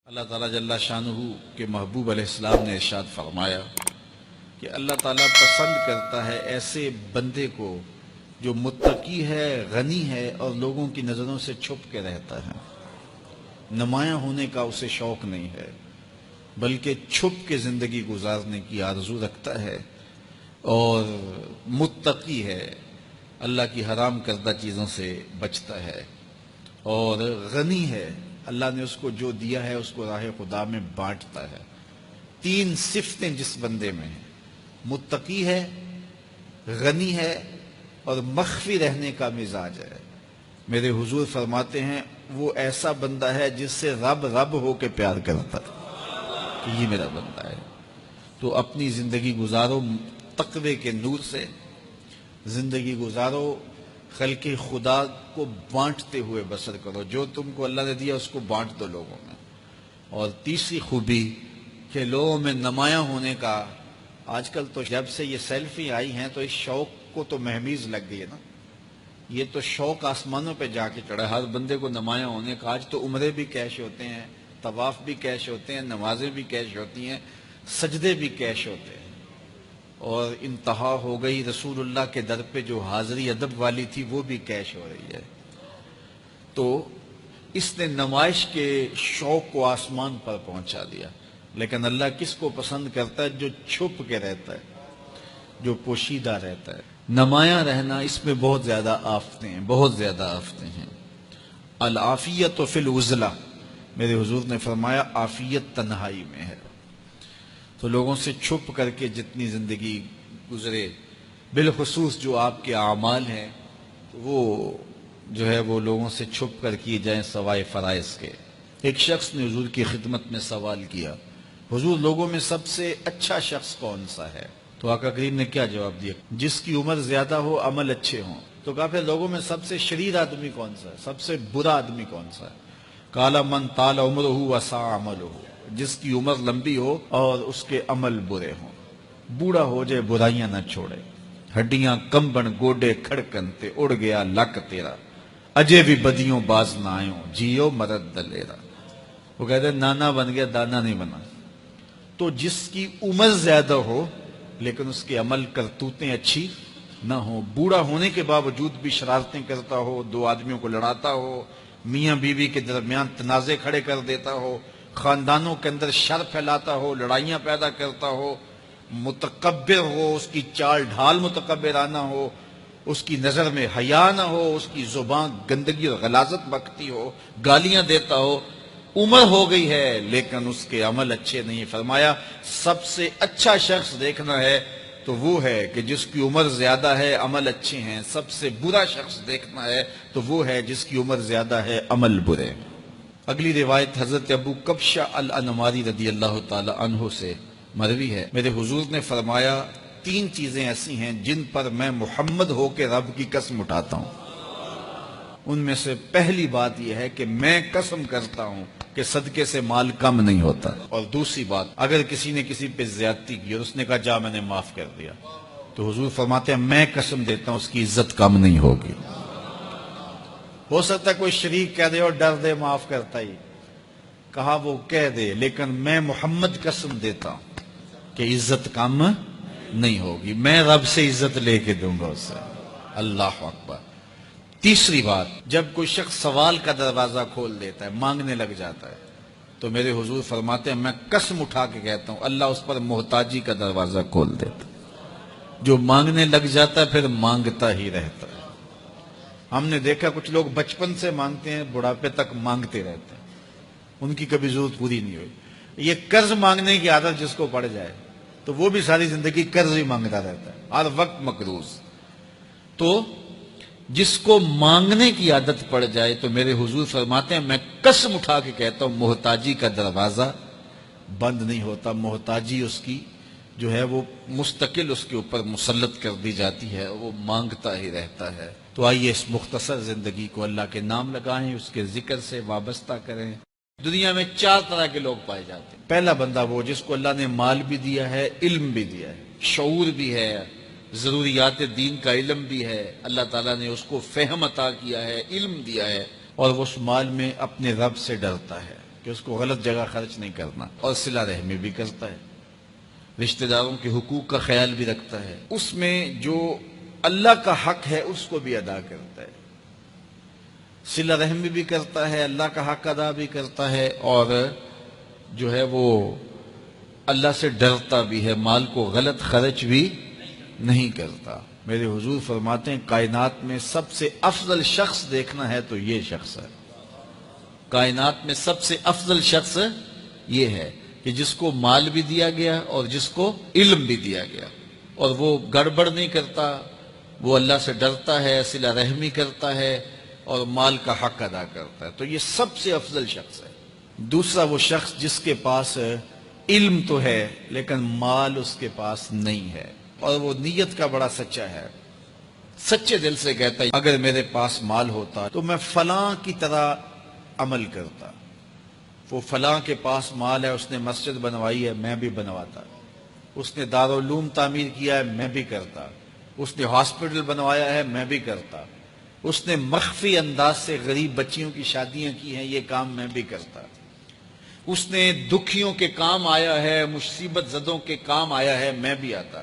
اللہ تعالیٰ جل شانہ کے محبوب علیہ السلام نے ارشاد فرمایا کہ اللہ تعالیٰ پسند کرتا ہے ایسے بندے کو جو متقی ہے، غنی ہے اور لوگوں کی نظروں سے چھپ کے رہتا ہے۔ نمایاں ہونے کا اسے شوق نہیں ہے، بلکہ چھپ کے زندگی گزارنے کی آرزو رکھتا ہے، اور متقی ہے، اللہ کی حرام کردہ چیزوں سے بچتا ہے، اور غنی ہے، اللہ نے اس کو جو دیا ہے اس کو راہ خدا میں بانٹتا ہے۔ تین صفتیں جس بندے میں ہیں، متقی ہے، غنی ہے اور مخفی رہنے کا مزاج ہے، میرے حضور فرماتے ہیں وہ ایسا بندہ ہے جس سے رب رب ہو کے پیار کرتا ہے کہ یہ میرا بندہ ہے۔ تو اپنی زندگی گزارو تقوی کے نور سے، زندگی گزارو خلق خدا کو بانٹتے ہوئے بسر کرو، جو تم کو اللہ نے دیا اس کو بانٹ دو لوگوں میں۔ اور تیسری خوبی کہ لوگوں میں نمایاں ہونے کا، آج کل تو جب سے یہ سیلفی آئی ہیں تو اس شوق کو تو مہمیز لگ گئی ہے نا، یہ تو شوق آسمانوں پہ جا کے چڑھا، ہر بندے کو نمایاں ہونے کا۔ آج تو عمرے بھی کیش ہوتے ہیں، طواف بھی کیش ہوتے ہیں، نمازیں بھی کیش ہوتی ہیں، سجدے بھی کیش ہوتے ہیں، اور انتہا ہو گئی رسول اللہ کے در پہ جو حاضری ادب والی تھی وہ بھی کیش ہو رہی ہے۔ تو اس نے نمائش کے شوق کو آسمان پر پہنچا دیا۔ لیکن اللہ کس کو پسند کرتا ہے؟ جو چھپ کے رہتا ہے، جو پوشیدہ رہتا ہے۔ نمایاں رہنا، اس میں بہت زیادہ آفتیں ہیں، بہت زیادہ آفتیں ہیں۔ العافیت فی العزلہ، میرے حضور نے فرمایا عافیت تنہائی میں ہے۔ تو لوگوں سے چھپ کر کے جتنی زندگی گزرے، بالخصوص جو آپ کے اعمال ہیں وہ جو ہے وہ لوگوں سے چھپ کر کیے جائیں سوائے فرائض کے۔ ایک شخص نے حضور کی خدمت میں سوال کیا، حضور لوگوں میں سب سے اچھا شخص کون سا ہے؟ تو آقا کریم نے کیا جواب دیا؟ جس کی عمر زیادہ ہو، عمل اچھے ہوں۔ تو کہا پھر لوگوں میں سب سے شریر آدمی کون سا ہے؟ سب سے برا آدمی کون سا ہے؟ قال من طال عمرہ وسع عملہ، جس کی عمر لمبی ہو اور اس کے عمل برے ہوں، بوڑھا ہو جائے برائیاں نہ چھوڑے، ہڈیاں کمبن گوڈے کھڑکن تے اڑ گیا لک تیرا، اجے بھی بدیوں باز نہ آئوں، جیو مرد دلیرا۔ وہ کہتے ہیں نانا بن گیا دانا نہیں بنا۔ تو جس کی عمر زیادہ ہو لیکن اس کے عمل کرتوتیں اچھی نہ ہوں، بوڑھا ہونے کے باوجود بھی شرارتیں کرتا ہو، دو آدمیوں کو لڑاتا ہو، میاں بیوی کے درمیان تنازع کھڑے کر دیتا ہو، خاندانوں کے اندر شر پھیلاتا ہو، لڑائیاں پیدا کرتا ہو، متکبر ہو، اس کی چال ڈھال متکبرانہ ہو، اس کی نظر میں حیا نہ ہو، اس کی زبان گندگی اور غلاظت بکتی ہو، گالیاں دیتا ہو، عمر ہو گئی ہے لیکن اس کے عمل اچھے نہیں۔ فرمایا سب سے اچھا شخص دیکھنا ہے تو وہ ہے کہ جس کی عمر زیادہ ہے، عمل اچھے ہیں۔ سب سے برا شخص دیکھنا ہے تو وہ ہے جس کی عمر زیادہ ہے، عمل برے۔ اگلی روایت حضرت ابو کبشہ الانماری رضی اللہ تعالی عنہ سے مروی ہے، میرے حضور نے فرمایا تین چیزیں ایسی ہیں جن پر میں محمد ہو کے رب کی قسم اٹھاتا ہوں۔ ان میں سے پہلی بات یہ ہے کہ میں قسم کرتا ہوں کہ صدقے سے مال کم نہیں ہوتا، اور دوسری بات اگر کسی نے کسی پہ زیادتی کی اور اس نے کہا جا میں نے معاف کر دیا، تو حضور فرماتے ہیں میں قسم دیتا ہوں اس کی عزت کم نہیں ہوگی۔ ہو سکتا ہے کوئی شریک کہہ دے اور ڈر دے معاف کرتا ہی، کہا وہ کہہ دے، لیکن میں محمد قسم دیتا ہوں کہ عزت کم نہیں ہوگی، میں رب سے عزت لے کے دوں گا اسے۔ اللہ اکبر۔ تیسری بات، جب کوئی شخص سوال کا دروازہ کھول دیتا ہے، مانگنے لگ جاتا ہے، تو میرے حضور فرماتے ہیں میں قسم اٹھا کے کہتا ہوں اللہ اس پر محتاجی کا دروازہ کھول دیتا ہے۔ جو مانگنے لگ جاتا ہے پھر مانگتا ہی رہتا ہے۔ ہم نے دیکھا کچھ لوگ بچپن سے مانگتے ہیں، بڑھاپے تک مانگتے رہتے ہیں، ان کی کبھی ضرورت پوری نہیں ہوئی۔ یہ قرض مانگنے کی عادت جس کو پڑ جائے تو وہ بھی ساری زندگی قرض ہی مانگتا رہتا ہے، ہر وقت مقروض۔ تو جس کو مانگنے کی عادت پڑ جائے تو میرے حضور فرماتے ہیں میں قسم اٹھا کے کہتا ہوں محتاجی کا دروازہ بند نہیں ہوتا، محتاجی اس کی جو ہے وہ مستقل اس کے اوپر مسلط کر دی جاتی ہے، وہ مانگتا ہی رہتا ہے۔ تو آئیے اس مختصر زندگی کو اللہ کے نام لگائیں، اس کے ذکر سے وابستہ کریں۔ دنیا میں چار طرح کے لوگ پائے جاتے ہیں۔ پہلا بندہ وہ جس کو اللہ نے مال بھی دیا ہے، علم بھی دیا ہے، شعور بھی ہے، ضروریات دین کا علم بھی ہے، اللہ تعالیٰ نے اس کو فہم عطا کیا ہے، علم دیا ہے، اور وہ اس مال میں اپنے رب سے ڈرتا ہے کہ اس کو غلط جگہ خرچ نہیں کرنا، اور صلہ رحمی بھی کرتا ہے، رشتہ داروں کے حقوق کا خیال بھی رکھتا ہے، اس میں جو اللہ کا حق ہے اس کو بھی ادا کرتا ہے، صلہ رحمی بھی کرتا ہے، اللہ کا حق ادا بھی کرتا ہے، اور جو ہے وہ اللہ سے ڈرتا بھی ہے، مال کو غلط خرچ بھی نہیں کرتا۔ میرے حضور فرماتے ہیں کائنات میں سب سے افضل شخص دیکھنا ہے تو یہ شخص ہے، کائنات میں سب سے افضل شخص یہ ہے کہ جس کو مال بھی دیا گیا اور جس کو علم بھی دیا گیا، اور وہ گڑبڑ نہیں کرتا، وہ اللہ سے ڈرتا ہے، صلہ رحمی کرتا ہے اور مال کا حق ادا کرتا ہے، تو یہ سب سے افضل شخص ہے۔ دوسرا وہ شخص جس کے پاس علم تو ہے لیکن مال اس کے پاس نہیں ہے، اور وہ نیت کا بڑا سچا ہے، سچے دل سے کہتا ہے اگر میرے پاس مال ہوتا تو میں فلاں کی طرح عمل کرتا، وہ فلاں کے پاس مال ہے، اس نے مسجد بنوائی ہے، میں بھی بنواتا، اس نے دارالعلوم تعمیر کیا ہے، میں بھی کرتا، اس نے ہاسپٹل بنوایا ہے، میں بھی کرتا، اس نے مخفی انداز سے غریب بچیوں کی شادیاں کی ہیں، یہ کام میں بھی کرتا، اس نے دکھیوں کے کام آیا ہے، مصیبت زدوں کے کام آیا ہے، میں بھی آتا۔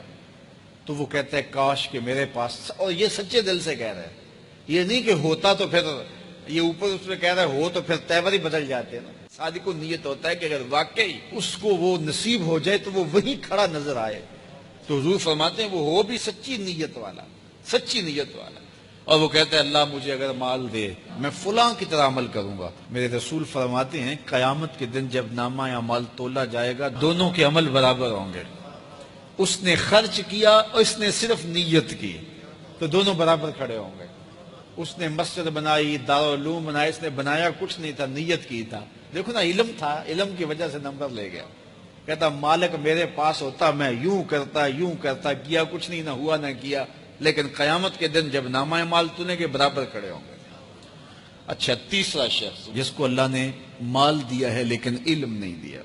تو وہ کہتا ہے کاش کہ میرے پاس، اور یہ سچے دل سے کہہ رہا ہے، یہ نہیں کہ ہوتا تو پھر یہ اوپر اس میں کہہ رہا ہے ہو تو پھر تیور ہی بدل جاتے ہیں نا۔ صادق کو نیت ہوتا ہے کہ اگر واقعی اس کو وہ نصیب ہو جائے تو وہ وہی کھڑا نظر آئے، تو حضور فرماتے ہیں وہ ہو بھی سچی نیت والا، سچی نیت والا، اور وہ کہتا ہے اللہ مجھے اگر مال دے میں فلاں کی طرح عمل کروں گا۔ میرے رسول فرماتے ہیں قیامت کے دن جب نامہ اعمال تولا جائے گا دونوں کے عمل برابر ہوں گے، اس نے خرچ کیا اور اس نے صرف نیت کی تو دونوں برابر کھڑے ہوں گے۔ اس نے مسجد بنائی، دارالعلوم بنایا، اس نے بنایا کچھ نہیں تھا، نیت کی تھا، دیکھو نا علم تھا، علم کی وجہ سے نمبر لے گیا۔ کہتا مالک میرے پاس ہوتا میں یوں کرتا، کیا کچھ نہیں، نہ ہوا نہ کیا، لیکن قیامت کے دن جب نامہ اعمال تونے کے برابر کھڑے ہوں گے۔ اچھا، تیسرا شخص جس کو اللہ نے مال دیا ہے لیکن علم نہیں دیا،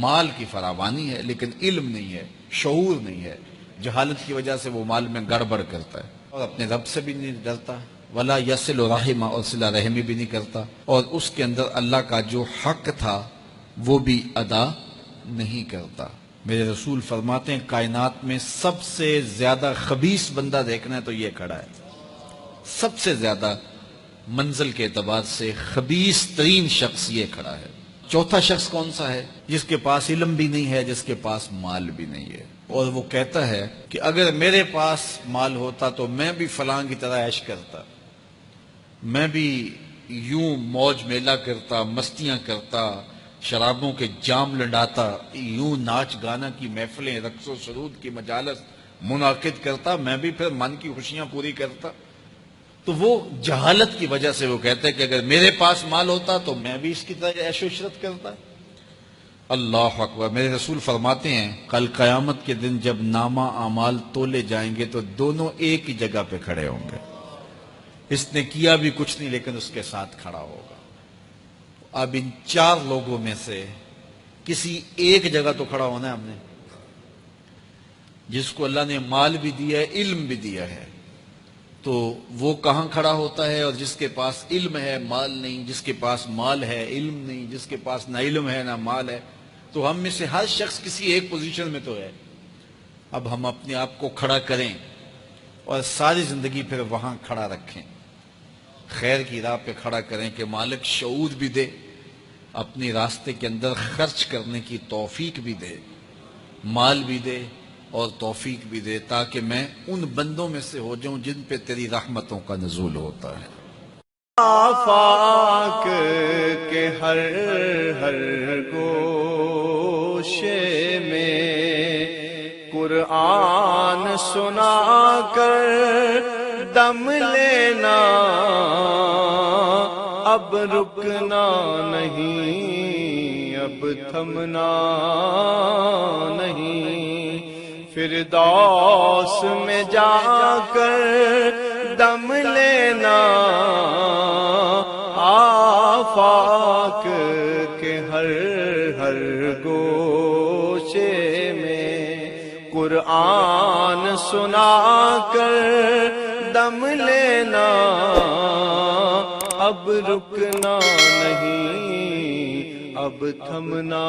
مال کی فراوانی ہے لیکن علم نہیں ہے، شعور نہیں ہے، جہالت کی وجہ سے وہ مال میں گڑبڑ کرتا ہے اور اپنے رب سے بھی نہیں ڈرتا، ولا یصل رحمہ، اور صلہ رحمی بھی نہیں کرتا، اور اس کے اندر اللہ کا جو حق تھا وہ بھی ادا نہیں کرتا۔ میرے رسول فرماتے ہیں کائنات میں سب سے زیادہ خبیث بندہ دیکھنا ہے تو یہ کھڑا ہے، سب سے زیادہ منزل کے اعتبار سے خبیث ترین شخص یہ کھڑا ہے۔ چوتھا شخص کون سا ہے؟ جس کے پاس علم بھی نہیں ہے، جس کے پاس مال بھی نہیں ہے، اور وہ کہتا ہے کہ اگر میرے پاس مال ہوتا تو میں بھی فلاں کی طرح عیش کرتا، میں بھی یوں موج میلہ کرتا، مستیاں کرتا، شرابوں کے جام لنڈاتا، یوں ناچ گانا کی محفلیں، رقص و سرود کی مجالس منعقد کرتا، میں بھی پھر من کی خوشیاں پوری کرتا۔ تو وہ جہالت کی وجہ سے وہ کہتا ہے کہ اگر میرے پاس مال ہوتا تو میں بھی اس کی طرح عیش و عشرت کرتا۔ اللہ اکبر۔ میرے رسول فرماتے ہیں کل قیامت کے دن جب نامہ اعمال تولے جائیں گے تو دونوں ایک ہی جگہ پہ کھڑے ہوں گے، اس نے کیا بھی کچھ نہیں لیکن اس کے ساتھ کھڑا ہوگا۔ اب ان چار لوگوں میں سے کسی ایک جگہ تو کھڑا ہونا ہے ہم نے، جس کو اللہ نے مال بھی دیا ہے، علم بھی دیا ہے، تو وہ کہاں کھڑا ہوتا ہے؟ اور جس کے پاس علم ہے مال نہیں، جس کے پاس مال ہے علم نہیں، جس کے پاس نہ علم ہے نہ مال ہے، تو ہم میں سے ہر شخص کسی ایک پوزیشن میں تو ہے۔ اب ہم اپنے آپ کو کھڑا کریں اور ساری زندگی پھر وہاں کھڑا رکھیں، خیر کی راہ پہ کھڑا کریں کہ مالک شعور بھی دے، اپنے راستے کے اندر خرچ کرنے کی توفیق بھی دے، مال بھی دے اور توفیق بھی دے، تاکہ میں ان بندوں میں سے ہو جاؤں جن پہ تیری رحمتوں کا نزول ہوتا ہے۔ آفاق کے ہر ہر گوشے میں قرآن سنا کر دم لینا، اب رکنا نہیں، اب تھمنا نہیں، فردوس میں جا کر دم لینا، آفاق کے ہر ہر گوشے میں قرآن سنا کر دم لینا، اب رکنا نہیں، اب تھمنا